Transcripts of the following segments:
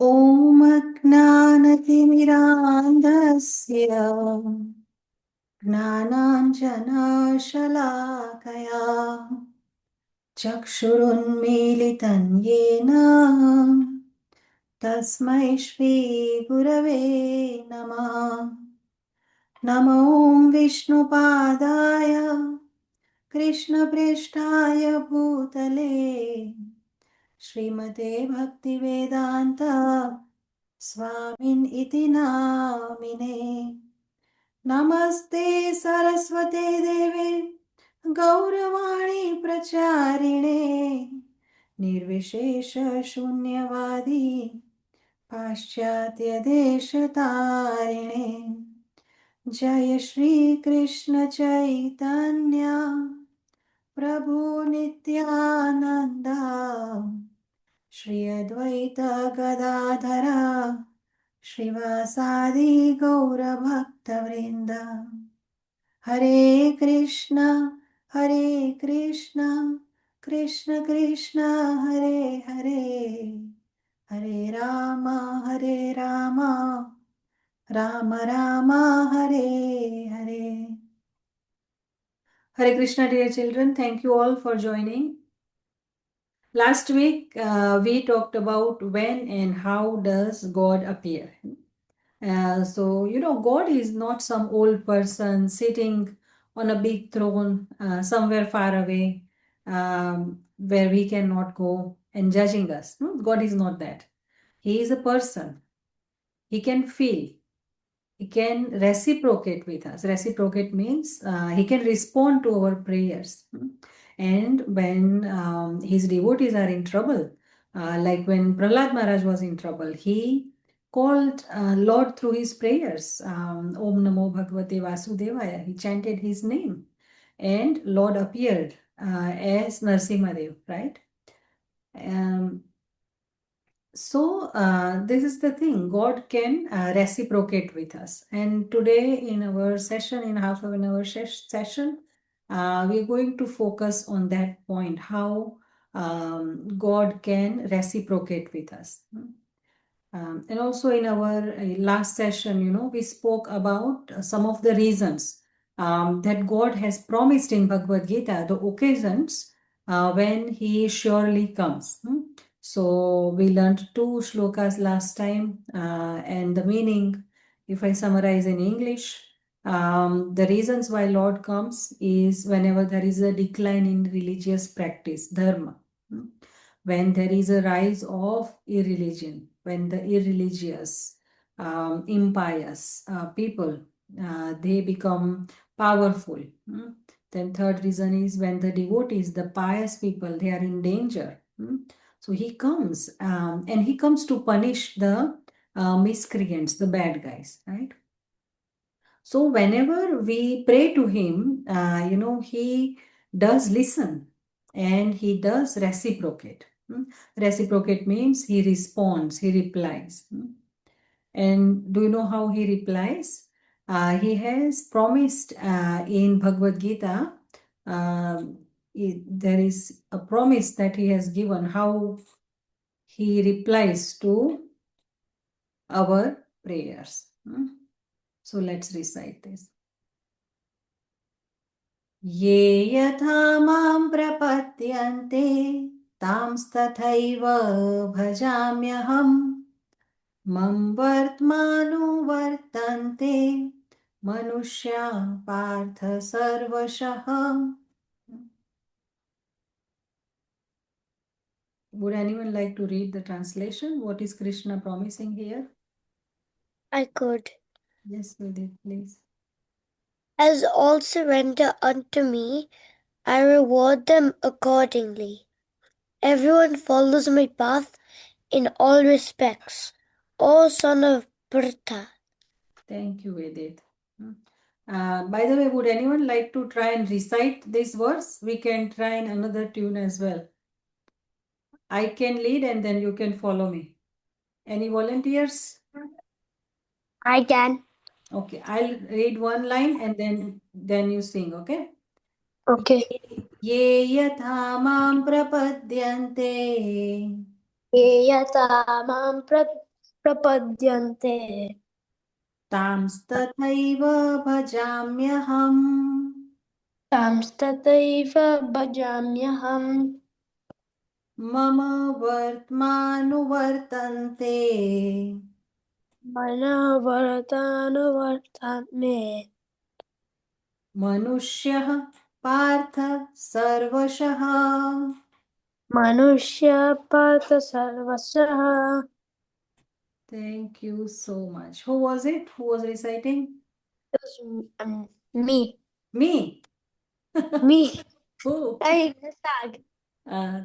ॐ ज्ञानतिमिरान्धस्य ज्ञानाञ्जनशलाकया चक्षुरुन्मीलितं येन तस्मै श्रीगुरवे नमः। नमो विष्णुपादाय कृष्णप्रेष्ठाय भूतले श्रीमते भक्तिवेदान्त स्वामिन् इति नामिने। नमस्ते सरस्वते देवे गौरवाणी प्रचारिणे निर्विशेषशून्यवादी पाश्चात्यदेशतारिणे। जय श्रीकृष्ण चैतन्य प्रभु नित्यानन्द श्री अद्वैत गदाधर श्रीवासादि गौरभक्तवृन्द। हरे कृष्ण कृष्ण कृष्ण हरे हरे, हरे Ram Ram Ram Hare Hare. Hare Krishna, dear children. Thank you all for joining. Last week, we talked about when and how does God appear. God is not some old person sitting on a big throne somewhere far away, where we cannot go and judging us. No, God is not that. He is a person. He can feel. He can reciprocate with us. Reciprocate means he can respond to our prayers. And when his devotees are in trouble, like when Prahlad Maharaj was in trouble, he called Lord through his prayers. Om Namo Bhagavate Vasudevaya. He chanted his name, and Lord appeared as Narsimhadev, right? This is the thing. God can reciprocate with us. And today, in our session, in half of an hour session, we're going to focus on that point, how God can reciprocate with us. And also in our last session, we spoke about some of the reasons that God has promised in Bhagavad Gita, the occasions when He surely comes. So we learned 2 shlokas last time, and the meaning, if I summarize in English, the reasons why Lord comes is whenever there is a decline in religious practice, dharma. When there is a rise of irreligion, when the irreligious, impious people, they become powerful. Then third reason is when the devotees, the pious people, they are in danger. So he comes, and he comes to punish the miscreants, the bad guys, right? So whenever we pray to him, he does listen and he does reciprocate. Reciprocate means he responds, he replies. And do you know how he replies? He has promised in Bhagavad Gita, there is a promise that he has given how he replies to our prayers. So let's recite this. ये यथा मां प्रपद्यन्ते तांस्तथैव भजाम्यहम् मम वर्त्मानुवर्तन्ते मनुष्या पार्थ सर्वशः. Would anyone like to read the translation? What is Krishna promising here? I could. Yes, Vidit, please. As all surrender unto me, I reward them accordingly. Everyone follows my path in all respects. O son of Pritha. Thank you, Vedit. By the way, would anyone like to try and recite this verse? We can try in another tune as well. I can lead and then you can follow me. Any volunteers? I can. Okay, I'll read one line and then you sing, okay? Okay. ये यथा मां प्रपद्यन्ते ये यथा मां प्रपद्यन्ते तांस्तथैव भजाम्यहम्। तांस्तथैव भजाम्यहम् मम वर्त्मानुवर्तन्ते। मनवर्तानुवर्तान्मे मनुष्यः पार्थ सर्वशः। मनुष्य पार्थ सर्वशः. Thank you so much. Who was it? Who was reciting? Me. Me. Me. Who? I tag.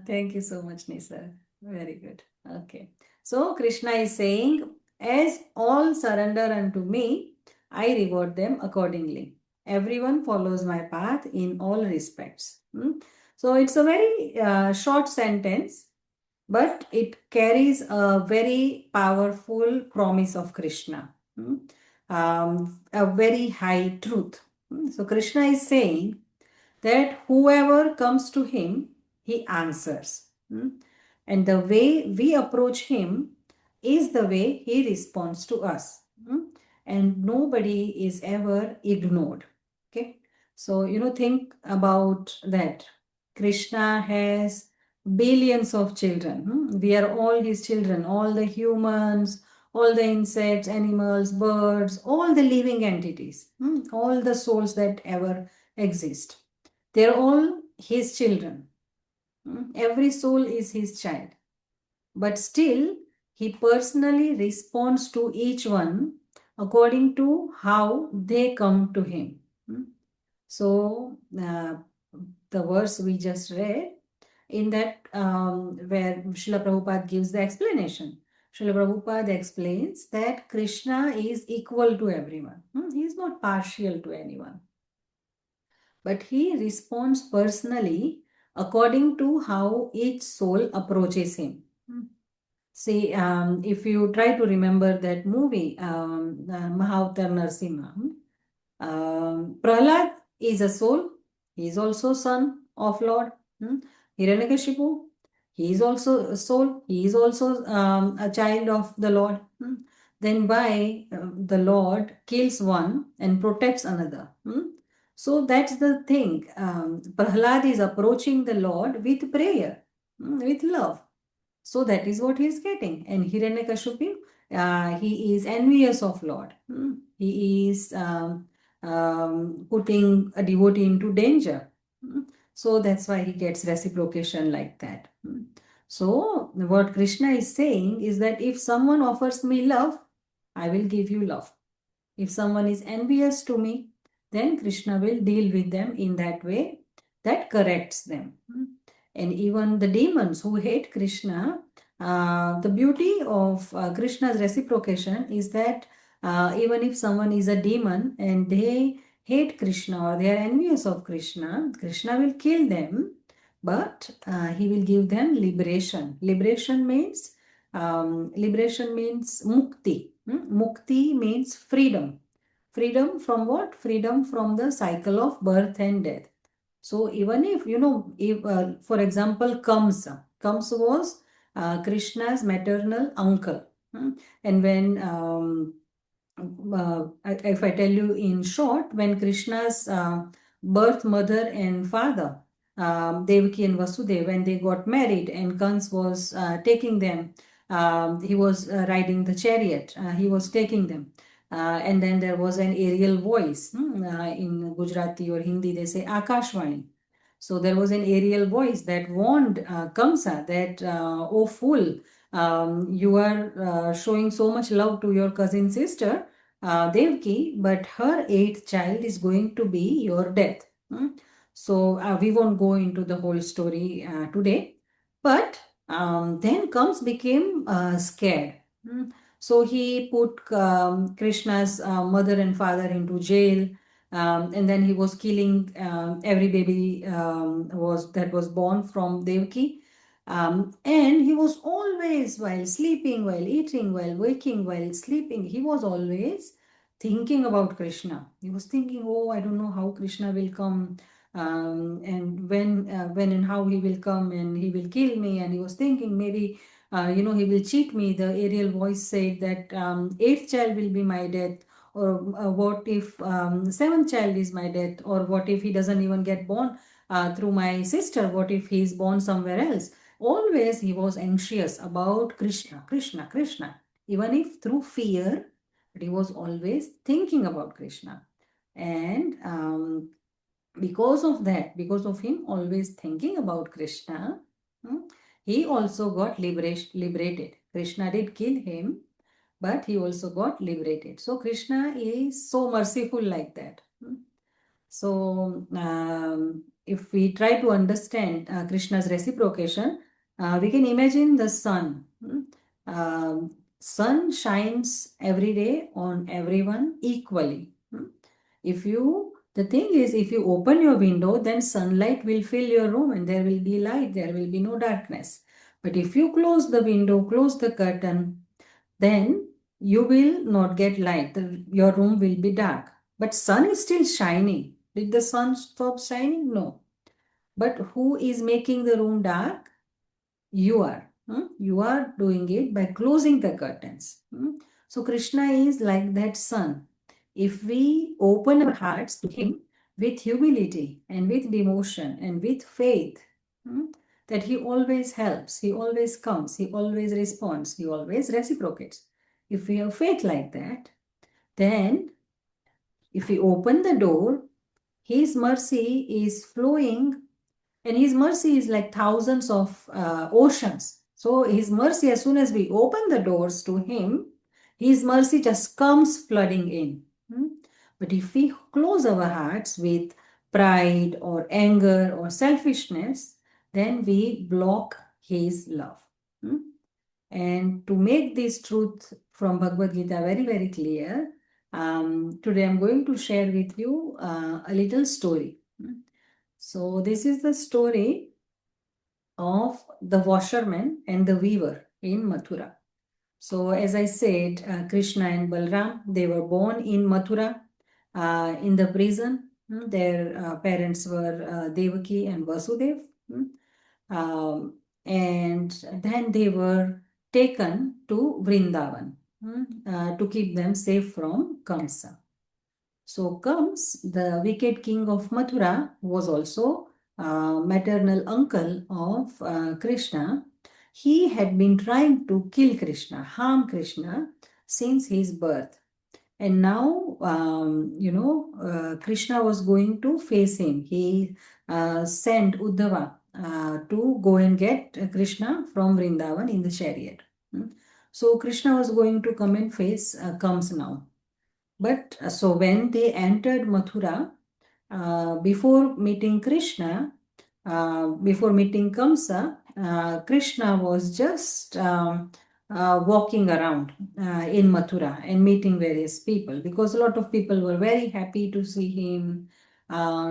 Thank you so much, Nisa. Very good. Okay. So Krishna is saying, as all surrender unto me, I reward them accordingly. Everyone follows my path in all respects. So it's a very short sentence, but it carries a very powerful promise of Krishna, a very high truth. So Krishna is saying that whoever comes to him, he answers. And the way we approach him is the way he responds to us. And nobody is ever ignored. Okay. So, think about that. Krishna has billions of children. We are all his children, all the humans, all the insects, animals, birds, all the living entities, all the souls that ever exist. They're all his children. Every soul is his child. But still, he personally responds to each one according to how they come to him. So, the verse we just read, in that where Srila Prabhupada gives the explanation. Srila Prabhupada explains that Krishna is equal to everyone. He is not partial to anyone, but he responds personally according to how each soul approaches him. See, if you try to remember that movie, Mahavatar Narsimha, Prahlad is a soul. He is also son of Lord. Hiranyakashipu, he is also a soul. He is also a child of the Lord. Then why the Lord kills one and protects another? So that's the thing. Prahlad is approaching the Lord with prayer, with love. So that is what he is getting. And Hiranyakashipu, he is envious of Lord. He is putting a devotee into danger. So that's why he gets reciprocation like that. So what Krishna is saying is that if someone offers me love, I will give you love. If someone is envious to me, then Krishna will deal with them in that way that corrects them. And even the demons who hate Krishna, the beauty of Krishna's reciprocation is that even if someone is a demon and they hate Krishna or they are envious of Krishna, Krishna will kill them, but he will give them liberation. Liberation means mukti. Mukti means freedom. Freedom from what? Freedom from the cycle of birth and death. So even if, if for example, Kamsa was Krishna's maternal uncle. And when, if I tell you in short, when Krishna's birth mother and father, Devaki and Vasudeva, when they got married and Kans was taking them, he was riding the chariot, he was taking them. And then there was an aerial voice. In Gujarati or Hindi, they say Akashvani. So there was an aerial voice that warned Kamsa that, oh fool, you are showing so much love to your cousin sister, Devki, but her eighth child is going to be your death. So we won't go into the whole story today. But then Kams became scared. So he put Krishna's mother and father into jail. And then he was killing every baby that was born from Devki. And he was always, while sleeping, while eating, while waking, while sleeping, he was always thinking about Krishna. He was thinking, oh, I don't know how Krishna will come, and when and how he will come and he will kill me. And he was thinking maybe he will cheat me. The Ariel voice said that eighth child will be my death, or what if seventh child is my death, or what if he doesn't even get born through my sister? What if he is born somewhere else? Always he was anxious about Krishna, Krishna, Krishna, even if through fear, but he was always thinking about Krishna. And because of that, because of him always thinking about Krishna, hmm, he also got liberated. Krishna did kill him, but he also got liberated. So Krishna is so merciful like that. So if we try to understand Krishna's reciprocation, we can imagine the sun. Sun shines every day on everyone equally. If you, the thing is, if you open your window, then sunlight will fill your room and there will be light, there will be no darkness. But if you close the window, close the curtain, then you will not get light. Your room will be dark. But sun is still shining. Did the sun stop shining? No. But who is making the room dark? You are. You are doing it by closing the curtains. So Krishna is like that sun. If we open our hearts to him with humility and with devotion and with faith, hmm, that he always helps, he always comes, he always responds, he always reciprocates. If we have faith like that, then if we open the door, his mercy is flowing, and his mercy is like thousands of oceans. So his mercy, as soon as we open the doors to him, his mercy just comes flooding in. But if we close our hearts with pride or anger or selfishness, then we block his love. And to make this truth from Bhagavad Gita very, very clear, today I'm going to share with you a little story. So this is the story of the washerman and the weaver in Mathura. So as I said, Krishna and Balram, they were born in Mathura in the prison. Their parents were Devaki and Vasudev. Um, and then they were taken to Vrindavan to keep them safe from Kamsa. So comes the wicked king of Mathura, was also maternal uncle of Krishna. He had been trying to kill Krishna, harm Krishna since his birth. And now, Krishna was going to face him. He sent Uddhava to go and get Krishna from Vrindavan in the chariot. So Krishna was going to come and face comes now. But so when they entered Mathura, before meeting Krishna, before meeting Kamsa, Krishna was just walking around in Mathura and meeting various people, because a lot of people were very happy to see him,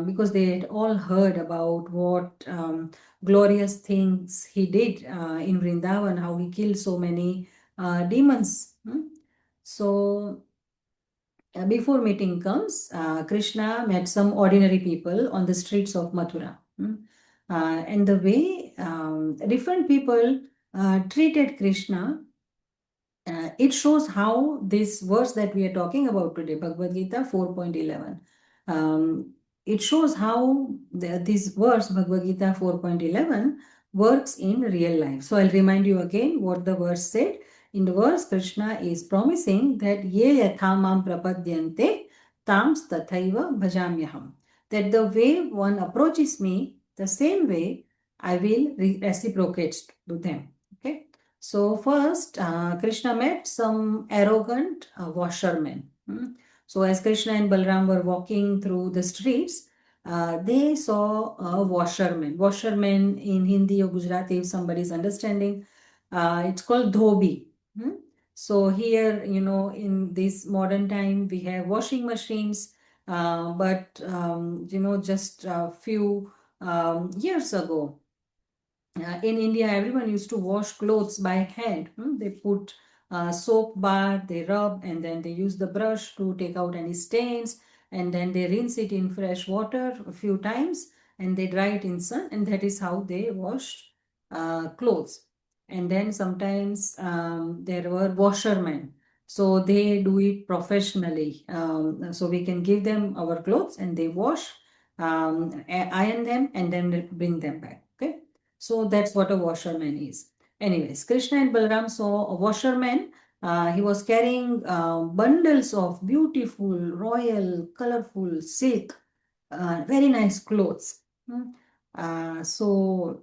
because they had all heard about what glorious things he did in Vrindavan, how he killed so many demons. So before meeting comes, Krishna met some ordinary people on the streets of Mathura. And the way different people treated Krishna, it shows how this verse that we are talking about today, Bhagavad Gita 4.11, it shows how this verse, Bhagavad Gita 4.11, works in real life. So I'll remind you again what the verse said. In the verse, Krishna is promising that ye yathamam prapadyante tams tathaiva bhajamyaham. That the way one approaches me, the same way I will reciprocate to them. Okay. So first, Krishna met some arrogant washermen. So as Krishna and Balram were walking through the streets, they saw a washerman. Washerman in Hindi or Gujarati, if somebody is understanding, it's called dhobi. So here, in this modern time, we have washing machines, but just a few years ago, in India, everyone used to wash clothes by hand. They put soap bar, they rub, and then they use the brush to take out any stains, and then they rinse it in fresh water a few times, and they dry it in sun, and that is how they wash clothes. And then sometimes there were washermen. So they do it professionally. So we can give them our clothes and they wash, iron them, and then bring them back. Okay. So that's what a washerman is. Anyways, Krishna and Balram saw a washerman. He was carrying bundles of beautiful, royal, colorful silk, very nice clothes. So,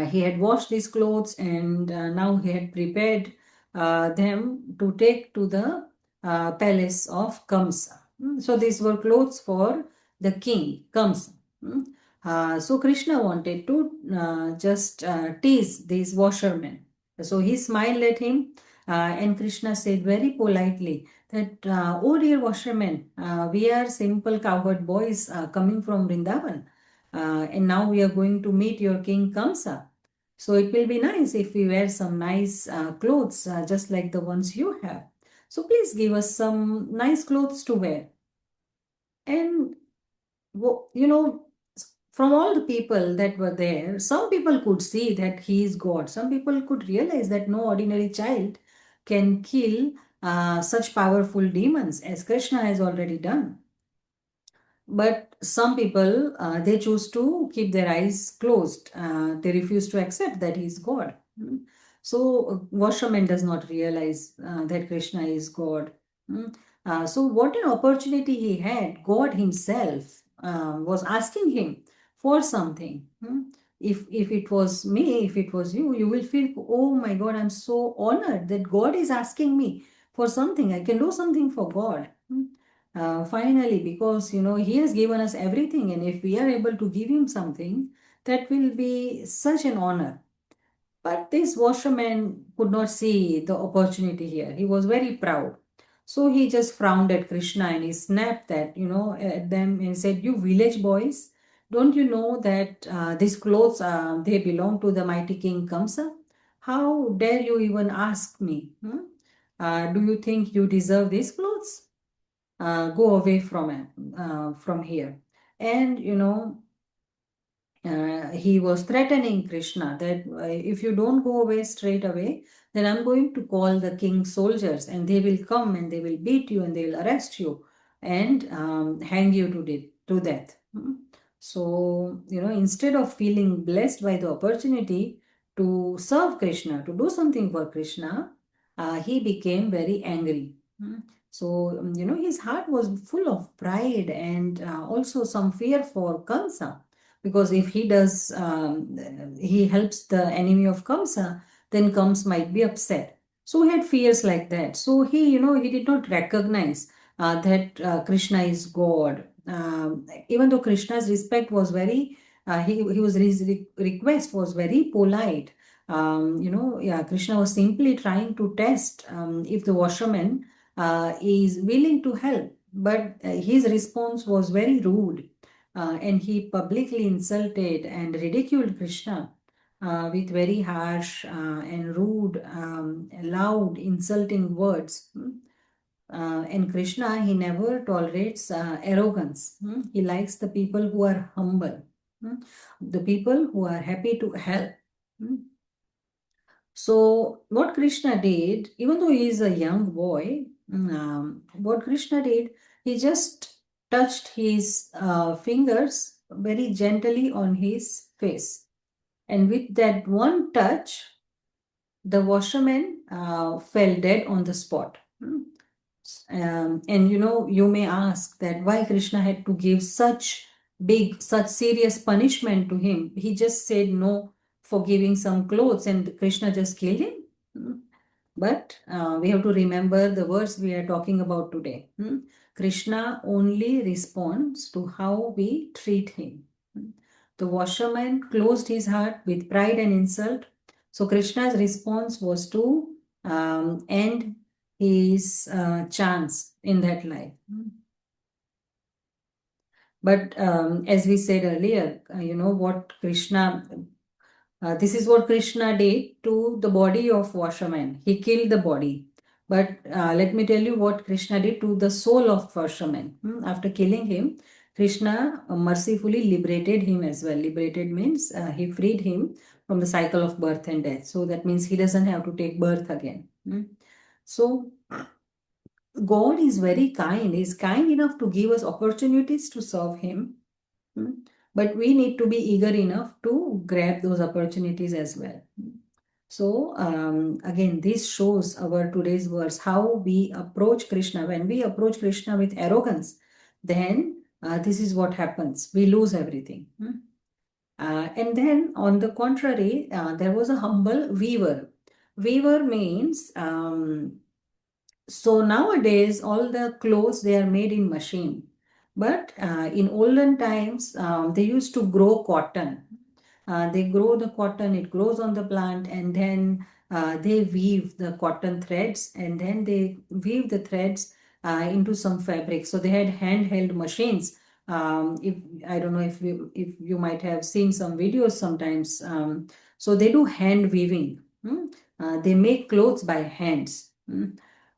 he had washed these clothes and now he had prepared them to take to the palace of Kamsa. So these were clothes for the king, Kamsa. So Krishna wanted to just tease these washermen. So he smiled at him and Krishna said very politely that, oh dear washermen, we are simple cowherd boys coming from Vrindavan. And now we are going to meet your king Kamsa. So it will be nice if we wear some nice clothes, just like the ones you have. So please give us some nice clothes to wear. And from all the people that were there, some people could see that he is God. Some people could realize that no ordinary child can kill such powerful demons as Krishna has already done. But some people, they choose to keep their eyes closed. They refuse to accept that he is God. So Washerman does not realize that Krishna is God. So what an opportunity he had. God himself was asking him for something. If it was me, if it was you, you will feel, oh my God, I'm so honored that God is asking me for something. I can do something for God. Finally, because he has given us everything, and if we are able to give him something, that will be such an honor. But this washerman could not see the opportunity here. He was very proud. So he just frowned at Krishna and he snapped at them and said, you village boys, don't you know that these clothes, they belong to the mighty king Kamsa? How dare you even ask me? Do you think you deserve these clothes? Go away from here. And he was threatening Krishna that if you don't go away straight away, then I'm going to call the king's soldiers and they will come and they will beat you and they will arrest you and hang you to death. So, instead of feeling blessed by the opportunity to serve Krishna, to do something for Krishna, he became very angry. So, his heart was full of pride and also some fear for Kamsa, because if he does he helps the enemy of Kamsa, then Kams might be upset. So he had fears like that. So he did not recognize that Krishna is God. Even though Krishna's respect was very his request was very polite. Yeah, Krishna was simply trying to test if the washerman is willing to help, but his response was very rude, and he publicly insulted and ridiculed Krishna with very harsh and rude, loud, insulting words. And Krishna, he never tolerates arrogance. He likes the people who are humble, the people who are happy to help. Hmm. So, what Krishna did, even though he is a young boy, what Krishna did, he just touched his fingers very gently on his face. And with that one touch, the washerman fell dead on the spot. And you may ask that why Krishna had to give such serious punishment to him. He just said no for giving some clothes, and Krishna just killed him. Hmm. But we have to remember the words we are talking about today. Krishna only responds to how we treat him. The washerman closed his heart with pride and insult. So Krishna's response was to end his chance in that life. But as we said earlier, this is what Krishna did to the body of washerman. He killed the body. But let me tell you what Krishna did to the soul of washerman. After killing him, Krishna mercifully liberated him as well. Liberated means he freed him from the cycle of birth and death. So that means he doesn't have to take birth again. So God is very kind. He's kind enough to give us opportunities to serve Him. Hmm. But we need to be eager enough to grab those opportunities as well. So, again, this shows our today's verse how we approach Krishna. When we approach Krishna with arrogance, then this is what happens. We lose everything. And then, on the contrary, there was a humble weaver. Weaver means so nowadays, all the clothes they are made in machine. But in olden times, they used to grow cotton. They grow the cotton, it grows on the plant, and then they weave the cotton threads, and then they weave the threads into some fabric. So they had handheld machines. If I don't know if you might have seen some videos sometimes. So they do hand weaving. They make clothes by hands.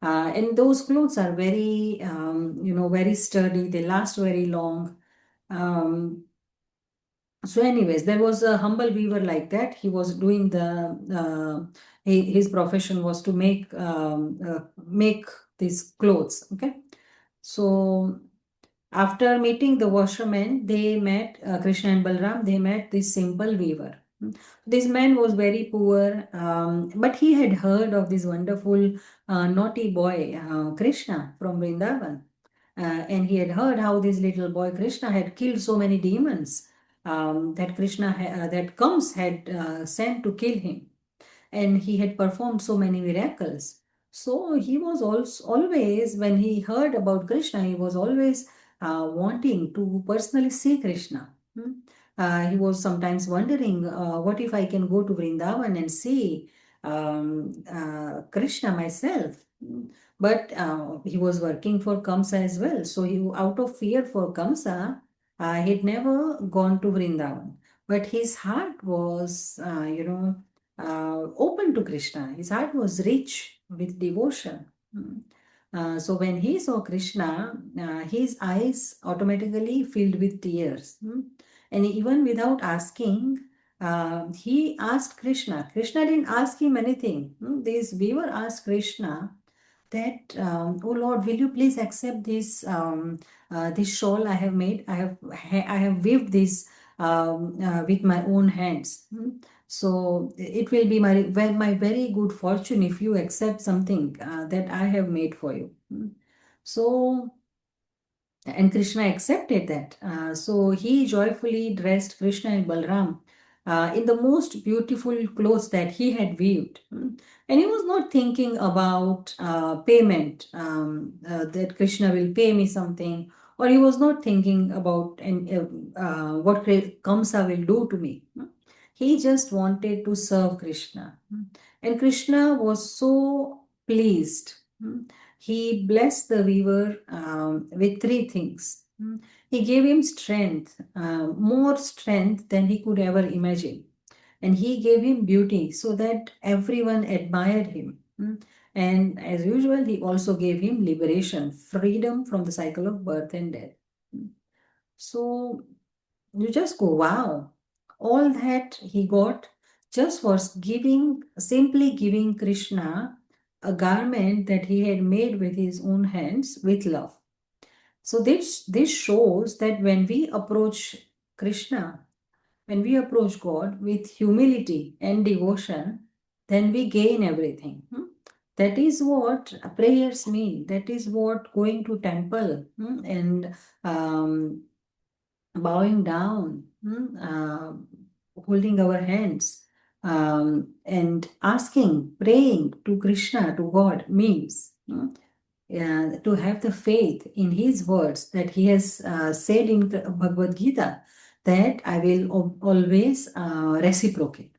And those clothes are very, very sturdy. They last very long. Um, so, anyways, there was a humble weaver like that. He was doing his profession was to make these clothes. Okay, so after meeting the washerman, they met Krishna and Balram. They met this simple weaver. This man was very poor, but he had heard of this wonderful naughty boy, Krishna from Vrindavan. And he had heard how this little boy Krishna had killed so many demons that Kams had sent to kill him, and he had performed so many miracles. So he was also always, when he heard about Krishna, he was always wanting to personally see Krishna. He was sometimes wondering, what if I can go to Vrindavan and see Krishna myself? But he was working for Kamsa as well. So he, out of fear for Kamsa, he'd never gone to Vrindavan. But his heart was, open to Krishna. His heart was rich with devotion. So when he saw Krishna, his eyes automatically filled with tears. And even without asking, he asked Krishna. Krishna didn't ask him anything. This weaver asked Krishna that, oh Lord, will you please accept this shawl I have made? I have weaved this with my own hands. So it will be my very good fortune if you accept something that I have made for you. So and Krishna accepted that. So he joyfully dressed Krishna and Balram in the most beautiful clothes that he had weaved. And he was not thinking about payment, that Krishna will pay me something, or he was not thinking about what Kamsa will do to me. He just wanted to serve Krishna. And Krishna was so pleased. He blessed the weaver with three things. He gave him strength, more strength than he could ever imagine. And he gave him beauty so that everyone admired him. And as usual, he also gave him liberation, freedom from the cycle of birth and death. So you just go, wow, all that he got just was simply giving Krishna a garment that he had made with his own hands with love. So this shows that when we approach Krishna, when we approach God with humility and devotion, then we gain everything. That is what prayers mean. That is what going to temple and um, bowing down, holding our hands, and asking, praying to Krishna, to God means. To have the faith in his words that he has said in the Bhagavad Gita that I will always reciprocate.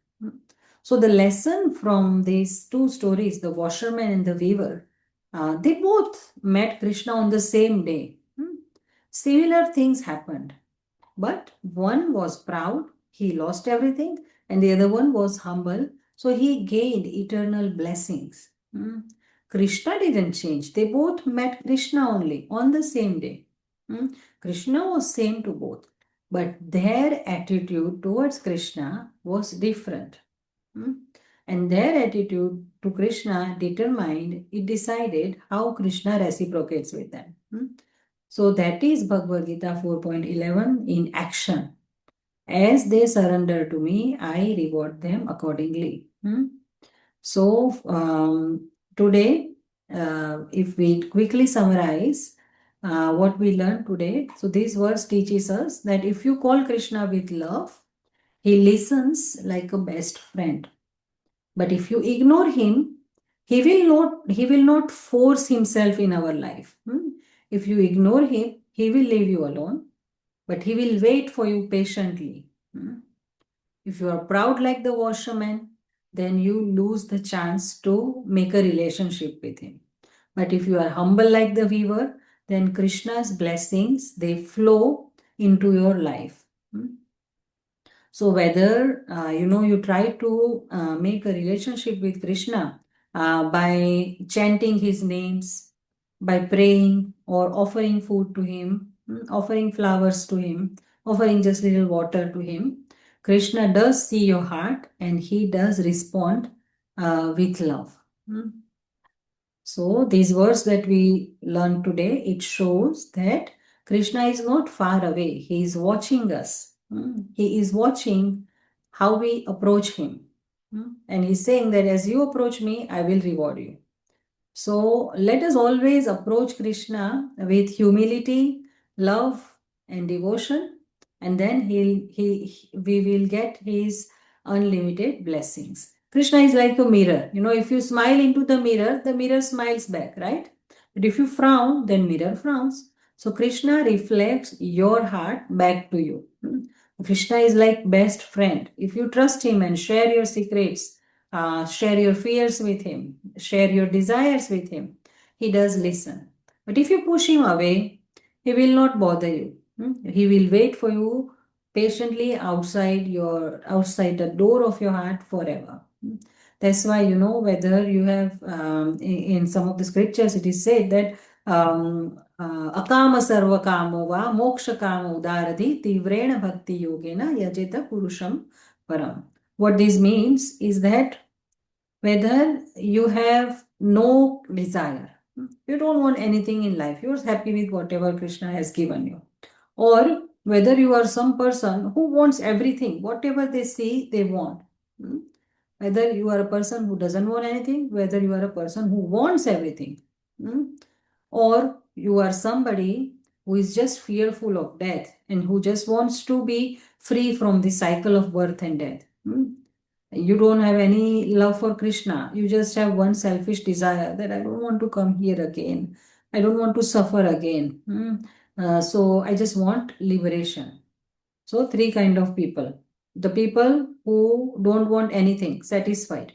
So the lesson from these two stories, the washerman and the weaver, they both met Krishna on the same day. Similar things happened, but one was proud, he lost everything, and the other one was humble, so he gained eternal blessings. Krishna didn't change. They both met Krishna only on the same day. Krishna was same to both. but their attitude towards Krishna was different. Hmm? And their attitude to Krishna it decided how Krishna reciprocates with them. Hmm? So that is Bhagavad Gita 4.11 in action. As they surrender to me, I reward them accordingly. So today, if we quickly summarize what we learned today, so this verse teaches us that if you call Krishna with love, he listens like a best friend. But if you ignore him, he will not force himself in our life. If you ignore him, he will leave you alone, but he will wait for you patiently. If you are proud like the washerman, then you lose the chance to make a relationship with him. But if you are humble like the weaver, then Krishna's blessings they flow into your life. So whether you try to make a relationship with Krishna by chanting his names, by praying or offering food to him, offering flowers to him, offering just little water to him, Krishna does see your heart and he does respond with love. Hmm. So these words that we learned today, it shows that Krishna is not far away. He is watching us. He is watching how we approach him. And he's saying that as you approach me, I will reward you. So let us always approach Krishna with humility, love, and devotion, and then we will get his unlimited blessings. Krishna is like a mirror. If you smile into the mirror smiles back, right? But if you frown, then mirror frowns. So Krishna reflects your heart back to you. Krishna is like best friend. If you trust him and share your secrets, share your fears with him, share your desires with him, he does listen. But if you push him away, he will not bother you. He will wait for you patiently outside the door of your heart forever. That's why whether you have in some of the scriptures it is said that akama sarva kamo va moksha kamo udaradhi tivrena bhakti yogena yajeta purusham param. What this means is that whether you have no desire, you don't want anything in life, you're happy with whatever Krishna has given you, or whether you are some person who wants everything, whatever they see, they want. Hmm? Whether you are a person who doesn't want anything, whether you are a person who wants everything, hmm? or you are somebody who is just fearful of death and who just wants to be free from the cycle of birth and death. You don't have any love for Krishna. You just have one selfish desire that I don't want to come here again. I don't want to suffer again. So I just want liberation. So three kind of people. The people who don't want anything, satisfied.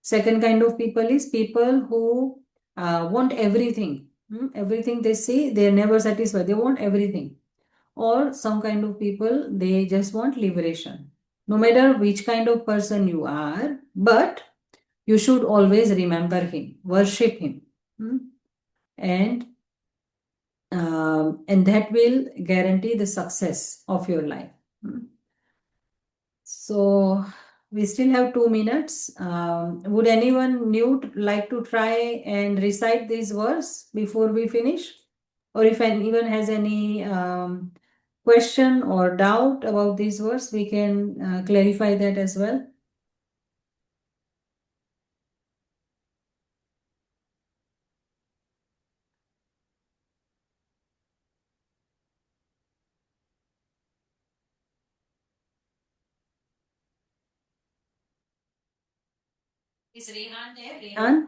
Second kind of people is people who want everything. Everything they see, they are never satisfied. They want everything. Or some kind of people, they just want liberation. No matter which kind of person you are, but you should always remember him, worship him. Hmm? And and that will guarantee the success of your life. So we still have 2 minutes. Would anyone new like to try and recite these verse before we finish? Or if anyone has any question or doubt about these verse, we can clarify that as well. Is Rehan there? Rehan?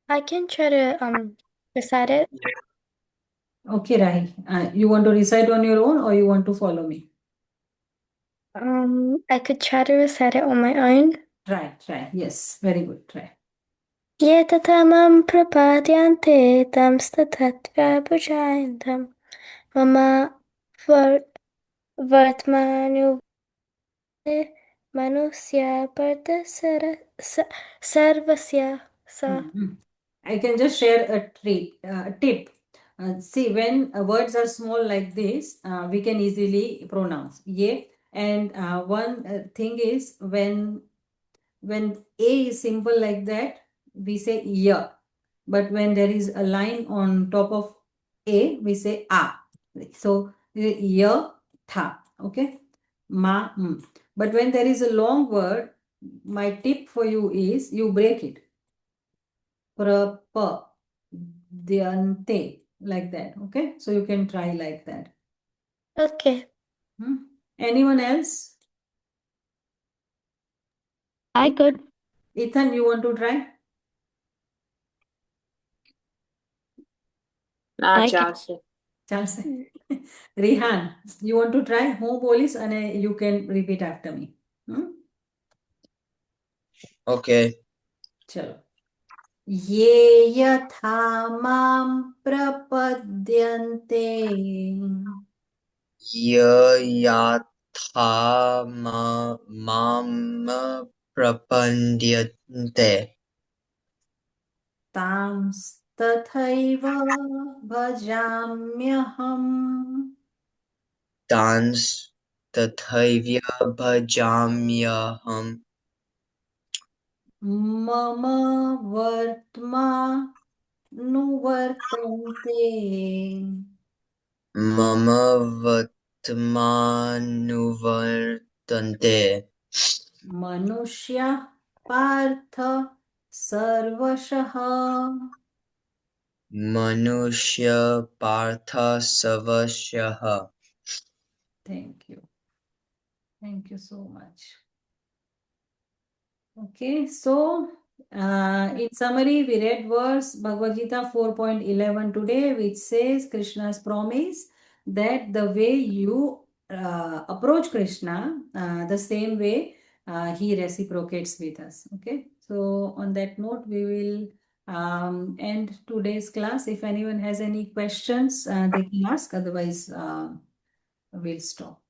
I can try to recite it. Okay, Rahi. You want to recite on your own or you want to follow me? I could try to recite it on my own. Try. Yes, very good. Try. ये तथा मां प्रपाद्यन्ते तंस्ततत्व्यभिचारिणम् मम वर्- वर्तमानुवर्ते मनुष्य port सर्वस्य स. I can just share a tip. See, when words are small like this, we can easily pronounce. Yeah. And one thing is when A is simple like that, we say ya. But when there is a line on top of A, we say a. So ya, tha. Okay. Ma, mm. But when there is a long word, my tip for you is you break it. Pra, pa, diante, like that. Okay. So you can try like that. Okay. Hmm? Anyone else? I could. Ethan, you want to try? I can. ચાલશે Rihan you want to try હું બોલીશ અને you can repeat after me Okay. ચલો ये यथा मां प्रपद्यन्ते यथा माम प्रपद्यन्ते तांस्तथैव भजाम्यहम् तांस तथैव भजाम्यहम् मम वर्त्मा नुवर्तन्ते मम वर्तमानुवर्तन्ते मनुष्याः पार्थ सर्वशः मनुष्य पार्थ सर्वशः Thank you so much. Okay, so in summary, we read verse Bhagavad Gita 4.11 today, which says Krishna's promise that the way you approach Krishna, the same way he reciprocates with us. Okay, so on that note, we will end today's class. If anyone has any questions, they can ask, otherwise, we'll stop.